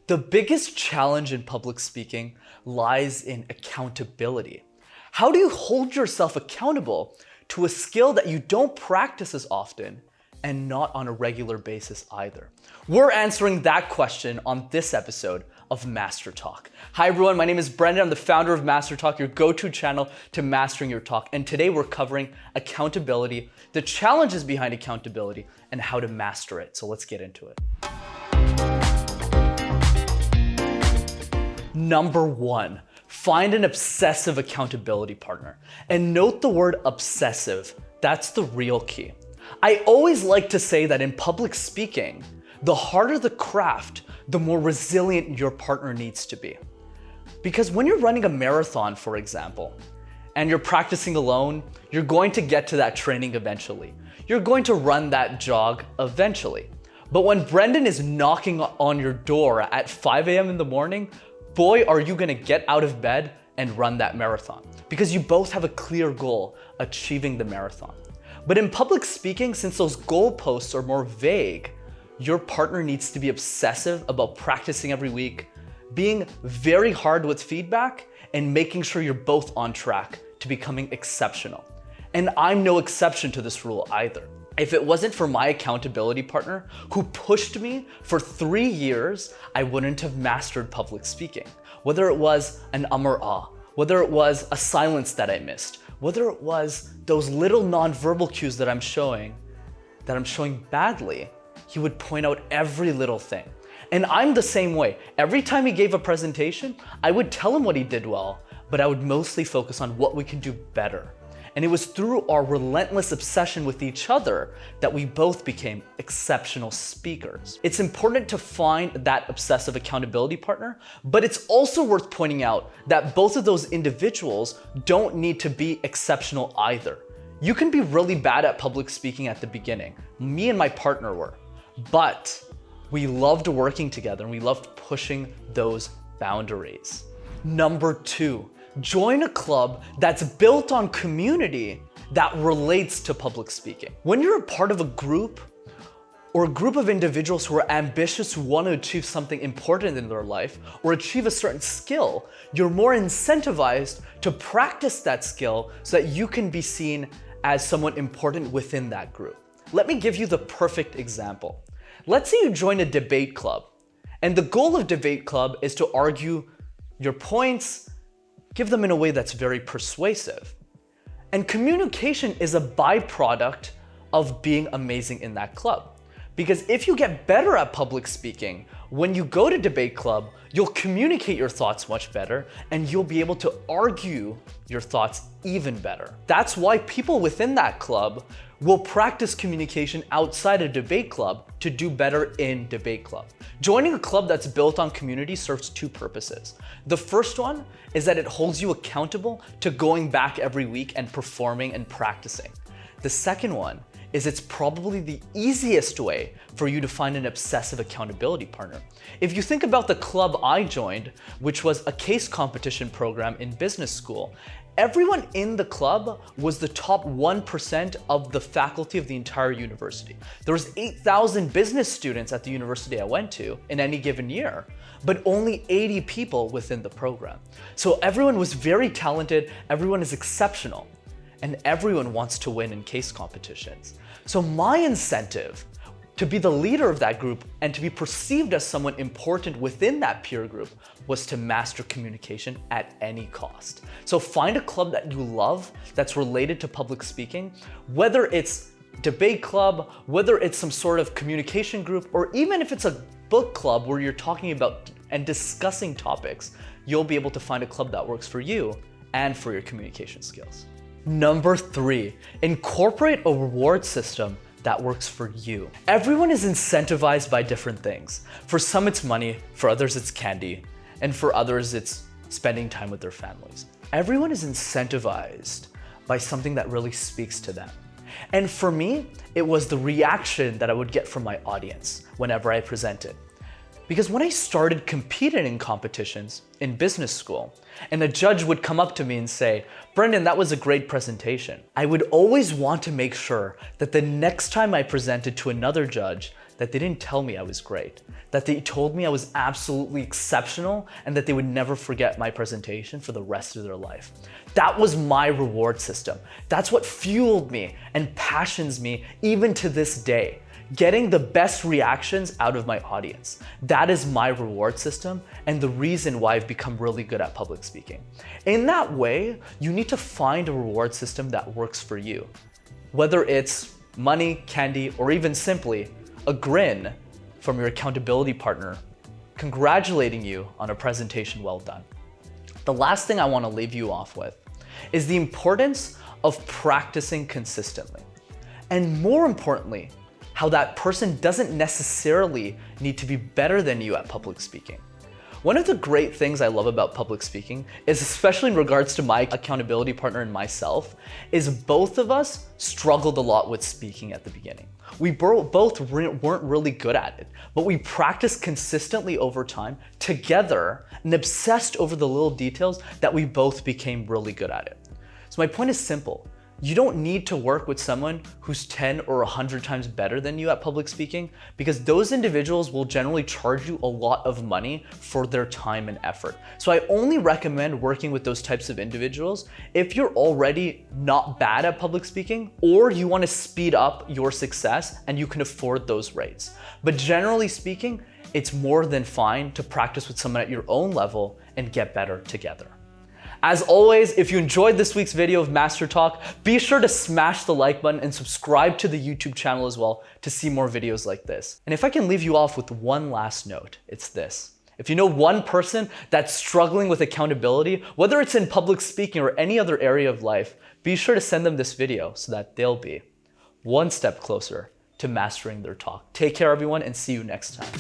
The biggest challenge in public speaking lies in accountability. How do you hold yourself accountable to a skill that you don't practice as often and not on a regular basis either? We're answering that question on this episode of Master Talk. Hi everyone, my name is Brenden. I'm the founder of Master Talk, your go-to channel to mastering your talk. And today we're covering accountability, the challenges behind accountability, and how to master it. So let's get into it. Number one, find an obsessive accountability partner. And note the word obsessive, that's the real key. I always like to say that in public speaking, the harder the craft, the more resilient your partner needs to be. Because when you're running a marathon, for example, and you're practicing alone, you're going to get to that training eventually. You're going to run that jog eventually. But when Brenden is knocking on your door at 5 a.m. in the morning, boy, are you gonna get out of bed and run that marathon, because you both have a clear goal, achieving the marathon. But in public speaking, since those goalposts are more vague, your partner needs to be obsessive about practicing every week, being very hard with feedback, and making sure you're both on track to becoming exceptional. And I'm no exception to this rule either. If it wasn't for my accountability partner who pushed me for 3 years, I wouldn't have mastered public speaking. Whether it was an or ah, whether it was a silence that I missed, whether it was those little nonverbal cues that I'm showing badly, he would point out every little thing. And I'm the same way. Every time he gave a presentation, I would tell him what he did well, but I would mostly focus on what we can do better. And it was through our relentless obsession with each other that we both became exceptional speakers. It's important to find that obsessive accountability partner, but it's also worth pointing out that both of those individuals don't need to be exceptional either. You can be really bad at public speaking at the beginning. Me and my partner were, but we loved working together and we loved pushing those boundaries. Number two, join a club that's built on community that relates to public speaking. When you're a part of a group or a group of individuals who are ambitious, who want to achieve something important in their life or achieve a certain skill, you're more incentivized to practice that skill so that you can be seen as someone important within that group. Let me give you the perfect example. Let's say you join a debate club, and the goal of debate club is to argue your points, give them in a way that's very persuasive. And communication is a byproduct of being amazing in that club. Because if you get better at public speaking, when you go to debate club, you'll communicate your thoughts much better and you'll be able to argue your thoughts even better. That's why people within that club will practice communication outside a debate club to do better in debate club. Joining a club that's built on community serves two purposes. The first one is that it holds you accountable to going back every week and performing and practicing. The second one is it's probably the easiest way for you to find an obsessive accountability partner. If you think about the club I joined, which was a case competition program in business school, everyone in the club was the top 1% of the faculty of the entire university. There was 8,000 business students at the university I went to in any given year, but only 80 people within the program. So everyone was very talented, everyone is exceptional, and everyone wants to win in case competitions. So my incentive to be the leader of that group and to be perceived as someone important within that peer group was to master communication at any cost. So find a club that you love that's related to public speaking, whether it's debate club, whether it's some sort of communication group, or even if it's a book club where you're talking about and discussing topics, you'll be able to find a club that works for you and for your communication skills. Number three, incorporate a reward system that works for you. Everyone is incentivized by different things. For some it's money, for others it's candy, and for others it's spending time with their families. Everyone is incentivized by something that really speaks to them. And for me, it was the reaction that I would get from my audience whenever I presented. Because when I started competing in competitions in business school, and a judge would come up to me and say, "Brenden, that was a great presentation," I would always want to make sure that the next time I presented to another judge, that they didn't tell me I was great, that they told me I was absolutely exceptional and that they would never forget my presentation for the rest of their life. That was my reward system. That's what fueled me and passions me even to this day. Getting the best reactions out of my audience. That is my reward system and the reason why I've become really good at public speaking. In that way, you need to find a reward system that works for you. Whether it's money, candy, or even simply a grin from your accountability partner congratulating you on a presentation well done. The last thing I want to leave you off with is the importance of practicing consistently. And more importantly, how that person doesn't necessarily need to be better than you at public speaking. One of the great things I love about public speaking is, especially in regards to my accountability partner and myself, is both of us struggled a lot with speaking at the beginning. We both weren't really good at it, but we practiced consistently over time together and obsessed over the little details that we both became really good at it. So my point is simple. You don't need to work with someone who's 10 or 100 times better than you at public speaking, because those individuals will generally charge you a lot of money for their time and effort. So I only recommend working with those types of individuals if you're already not bad at public speaking or you want to speed up your success and you can afford those rates. But generally speaking, it's more than fine to practice with someone at your own level and get better together. As always, if you enjoyed this week's video of Master Talk, be sure to smash the like button and subscribe to the YouTube channel as well to see more videos like this. And if I can leave you off with one last note, it's this. If you know one person that's struggling with accountability, whether it's in public speaking or any other area of life, be sure to send them this video so that they'll be one step closer to mastering their talk. Take care, everyone, and see you next time.